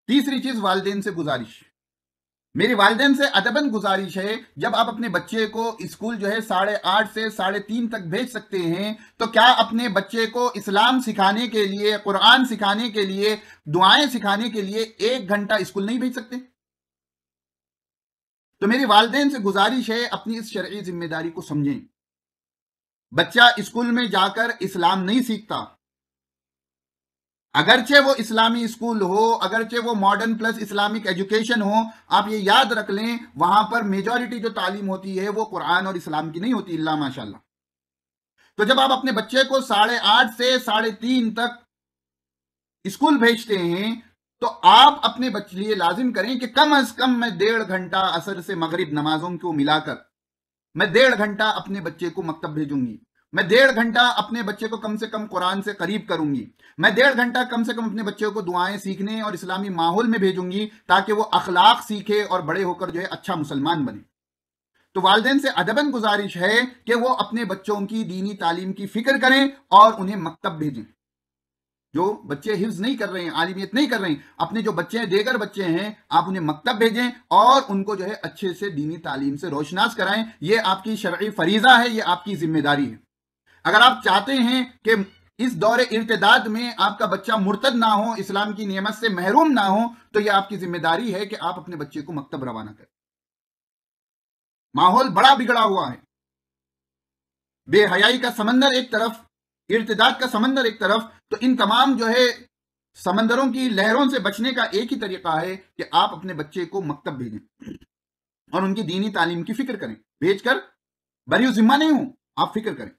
तीसरी चीज वालिदैन से गुजारिश। मेरी वालिदैन से अदबन गुजारिश है, जब आप अपने बच्चे को स्कूल जो है 8:30 से 3:30 तक भेज सकते हैं, तो क्या अपने बच्चे को इस्लाम सिखाने के लिए, कुरान सिखाने के लिए, दुआएं सिखाने के लिए 1 घंटा स्कूल नहीं भेज सकते? तो मेरी वालिदैन से गुजारिश है, अपनी इस शरई जिम्मेदारी को समझें। बच्चा स्कूल में जाकर इस्लाम नहीं सीखता, अगरचे वो इस्लामी स्कूल हो, अगरचे वो मॉडर्न प्लस इस्लामिक एजुकेशन हो, आप ये याद रख लें, वहां पर मेजॉरिटी जो तालीम होती है वो कुरान और इस्लाम की नहीं होती, इल्ला माशाल्लाह। तो जब आप अपने बच्चे को 8:30 से 3:30 तक स्कूल भेजते हैं, तो आप अपने बच्चे लिए लाजिम करें कि कम अज कम मैं 1.5 घंटा असर से मगरिब नमाजों को मिलाकर मैं 1.5 घंटा अपने बच्चे को मकतब भेजूंगी। मैं 1.5 घंटा अपने बच्चे को कम से कम कुरान से करीब करूंगी। मैं 1.5 घंटा कम से कम अपने बच्चे को दुआएं सीखने और इस्लामी माहौल में भेजूंगी, ताकि वो अखलाक सीखे और बड़े होकर जो है अच्छा मुसलमान बने। तो वालिदैन से अदबन गुजारिश है कि वो अपने बच्चों की दीनी तालीम की फिक्र करें और उन्हें मकतब भेजें। जो बच्चे हिफ्ज नहीं कर रहे हैं, आलिमियत नहीं कर रहे हैं, अपने जो बच्चे हैं, देगर बच्चे हैं, आप उन्हें मकतब भेजें और उनको जो है अच्छे से दीनी तालीम से रोशनास कराएं। ये आपकी शरई फरीजा है, ये आपकी जिम्मेदारी है। अगर आप चाहते हैं कि इस दौरे इर्तिदाद में आपका बच्चा मुर्तद ना हो, इस्लाम की नियमत से महरूम ना हो, तो यह आपकी जिम्मेदारी है कि आप अपने बच्चे को मकतब रवाना करें। माहौल बड़ा बिगड़ा हुआ है, बेहयाई का समंदर एक तरफ, इर्तिदाद का समंदर एक तरफ। तो इन तमाम जो है समंदरों की लहरों से बचने का एक ही तरीका है कि आप अपने बच्चे को मकतब भेजें और उनकी दीनी तालीम की फिक्र करें। भेजकर बरी जिम्मा नहीं हूं, आप फिक्र करें।